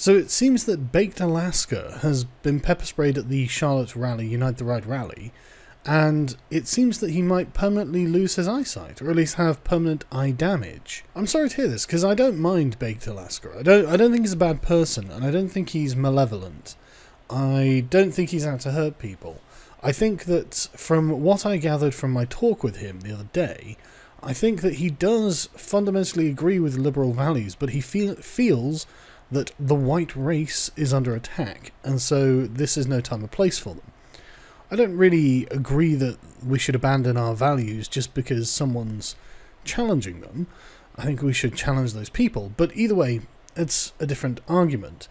So it seems that Baked Alaska has been pepper sprayed at the Charlotte rally, Unite the Right rally, and it seems that he might permanently lose his eyesight, or at least have permanent eye damage. I'm sorry to hear this, because I don't mind Baked Alaska. I don't think he's a bad person, and I don't think he's malevolent. I don't think he's out to hurt people. I think that from what I gathered from my talk with him the other day, I think that he does fundamentally agree with liberal values, but he feels that the white race is under attack, and so this is no time or place for them. I don't really agree that we should abandon our values just because someone's challenging them. I think we should challenge those people, but either way, it's a different argument.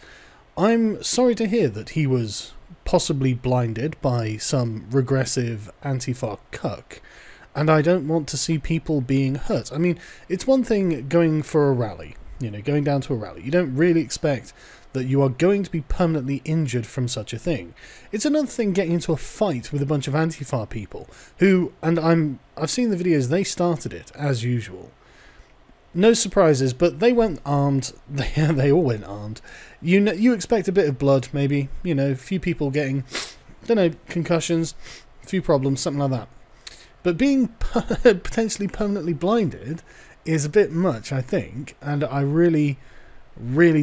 I'm sorry to hear that he was possibly blinded by some regressive Antifa cuck, and I don't want to see people being hurt. I mean, it's one thing going for a rally, going down to a rally. You don't really expect that you are going to be permanently injured from such a thing. It's another thing getting into a fight with a bunch of Antifa people who, and I've seen the videos, they started it as usual. No surprises, but they went armed. They all went armed. You expect a bit of blood, maybe. A few people getting, concussions, a few problems, something like that. But being potentially permanently blinded is a bit much, I think, and I really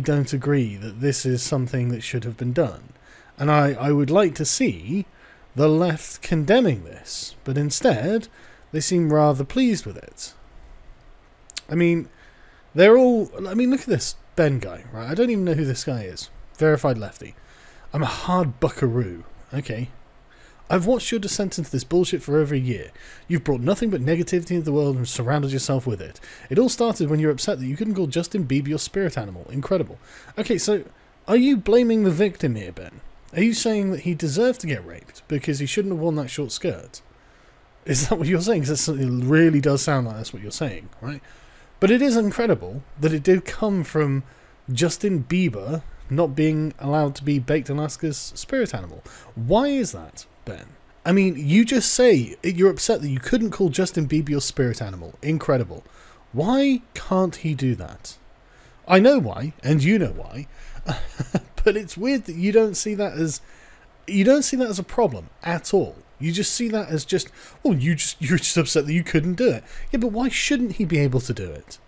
don't agree that this is something that should have been done. And I would like to see the left condemning this, but instead they seem rather pleased with it. I mean, look at this Ben guy, right? I don't even know who this guy is. Verified lefty. I'm a hard buckaroo. Okay. I've watched your descent into this bullshit for over a year. You've brought nothing but negativity into the world and surrounded yourself with it. It all started when you were upset that you couldn't call Justin Bieber your spirit animal. Incredible. Okay, so are you blaming the victim here, Ben? Are you saying that he deserved to get raped because he shouldn't have worn that short skirt? Is that what you're saying? Because it really does sound like that's what you're saying, right? But it is incredible that it did come from Justin Bieber not being allowed to be Baked Alaska's spirit animal. Why is that, Ben? I mean, you just say you're upset that you couldn't call Justin Bieber your spirit animal. Incredible. Why can't he do that? I know why, and you know why, but it's weird that you don't see that as a problem at all. You just see that as just, well, you're just upset that you couldn't do it. Yeah, but why shouldn't he be able to do it?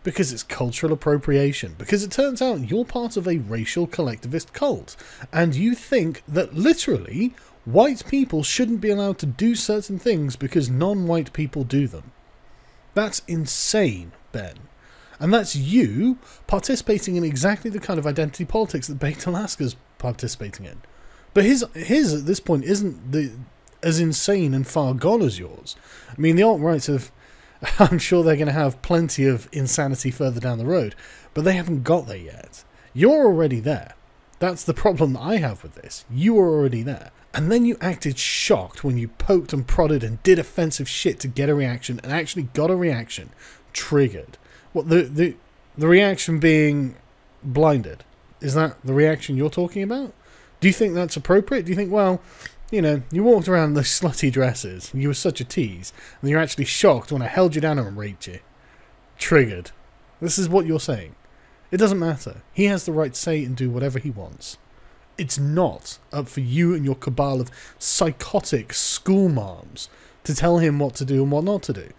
Because it's cultural appropriation. Because it turns out you're part of a racial collectivist cult, and you think that literally white people shouldn't be allowed to do certain things because non-white people do them. That's insane, Ben. And that's you participating in exactly the kind of identity politics that Baked Alaska's participating in. But his at this point isn't as insane and far gone as yours. I mean, the alt-rights have, I'm sure they're going to have plenty of insanity further down the road, but they haven't got there yet. You're already there. That's the problem that I have with this. You were already there. And then you acted shocked when you poked and prodded and did offensive shit to get a reaction, and actually got a reaction. Triggered. What, the reaction being blinded? Is that the reaction you're talking about? Do you think that's appropriate? Do you think, well, you walked around in those slutty dresses, and you were such a tease, and you're actually shocked when I held you down and raped you? Triggered. This is what you're saying. It doesn't matter. He has the right to say and do whatever he wants. It's not up for you and your cabal of psychotic school moms to tell him what to do and what not to do.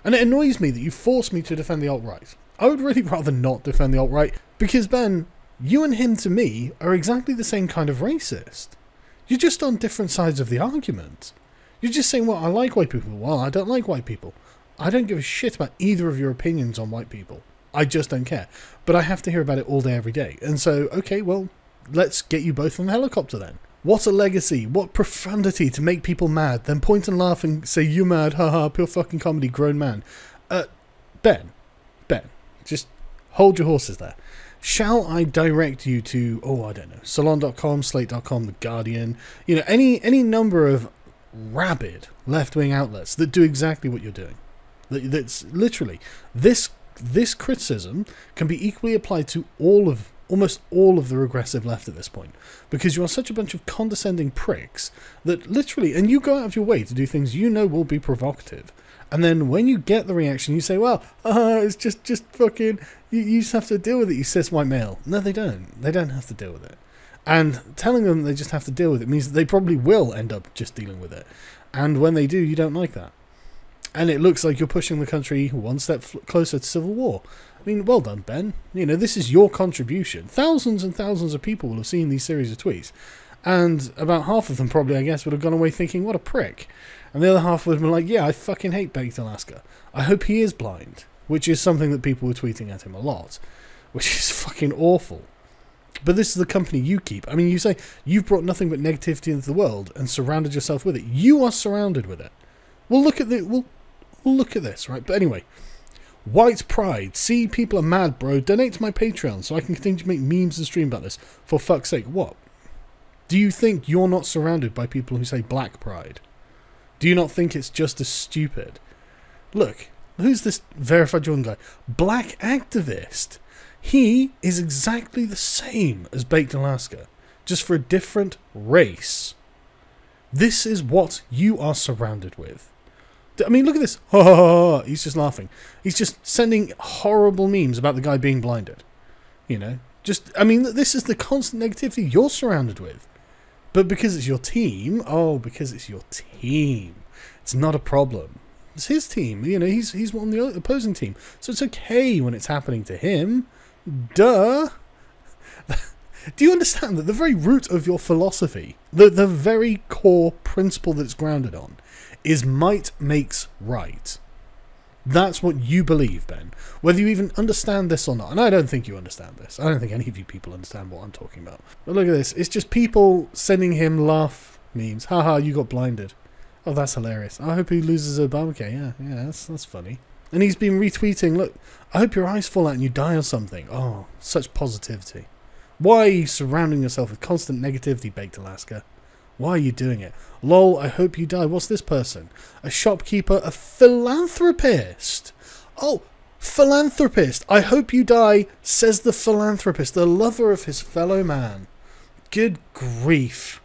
And it annoys me that you force me to defend the alt-right. I would really rather not defend the alt-right, because, Ben, you and him to me are exactly the same kind of racist. You're just on different sides of the argument. You're just saying, well, I like white people. Well, I don't like white people. I don't give a shit about either of your opinions on white people. I just don't care. But I have to hear about it all day, every day. And so, okay, well, let's get you both on the helicopter then. What a legacy. What profundity to make people mad. Then point and laugh and say, you mad, haha, pure fucking comedy, grown man. Ben, just hold your horses there. Shall I direct you to, I don't know, salon.com, slate.com, The Guardian, any number of rabid left-wing outlets that do exactly what you're doing? That's literally, this criticism can be equally applied to almost all of the regressive left at this point, because you are such a bunch of condescending pricks that literally, and you go out of your way to do things you know will be provocative, And then when you get the reaction, you say, well, it's just fucking, you just have to deal with it, you cis white male. No, they don't. They don't have to deal with it. And telling them they just have to deal with it means that they probably will end up just dealing with it. And when they do, you don't like that. And it looks like you're pushing the country one step closer to civil war. I mean, well done, Ben. You know, this is your contribution. Thousands and thousands of people will have seen these series of tweets. And about half of them probably, I guess, would have gone away thinking, what a prick. And the other half would have been like, yeah, I fucking hate Baked Alaska. I hope he is blind. Which is something that people were tweeting at him a lot. Which is fucking awful. But this is the company you keep. I mean, you say you've brought nothing but negativity into the world and surrounded yourself with it. You are surrounded with it. We'll look at the... We'll look at this, right? But anyway, white pride. See, people are mad, bro. Donate to my Patreon so I can continue to make memes and stream about this. For fuck's sake, what? Do you think you're not surrounded by people who say black pride? Do you not think it's just as stupid? Look, who's this verified Jordan guy? Black activist. He is exactly the same as Baked Alaska, just for a different race. This is what you are surrounded with. I mean, look at this. He's just laughing. He's just sending horrible memes about the guy being blinded. You know? Just, I mean, this is the constant negativity you're surrounded with. But because it's your team, because it's your team, it's not a problem. It's his team. You know, he's on the opposing team. So it's okay when it's happening to him. Duh. Do you understand that the very root of your philosophy, the very core principle that it's grounded on, is might makes right? That's what you believe, Ben. Whether you even understand this or not. And I don't think you understand this. I don't think any of you people understand what I'm talking about. But look at this. It's just people sending him laugh memes. Haha, you got blinded. Oh, that's hilarious. I hope he loses Obamacare. Yeah, that's funny. And he's been retweeting, look, I hope your eyes fall out and you die or something. Oh, such positivity. Why are you surrounding yourself with constant negativity, Baked Alaska? Why are you doing it? Lol, I hope you die. What's this person? A shopkeeper, a philanthropist. Oh, philanthropist. I hope you die, says the philanthropist, the lover of his fellow man. Good grief.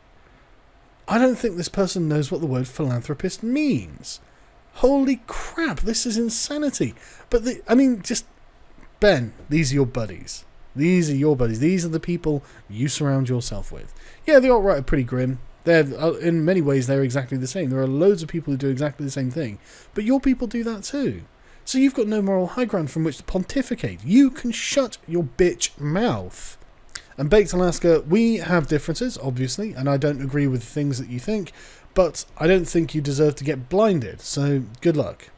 I don't think this person knows what the word philanthropist means. Holy crap, this is insanity. But, I mean, just, Ben, these are your buddies. These are your buddies. These are the people you surround yourself with. Yeah, the alt-right are pretty grim. In many ways, they're exactly the same. There are loads of people who do exactly the same thing. But your people do that too. So you've got no moral high ground from which to pontificate. You can shut your bitch mouth. And Baked Alaska, we have differences, obviously, and I don't agree with things that you think, but I don't think you deserve to get blinded, so good luck.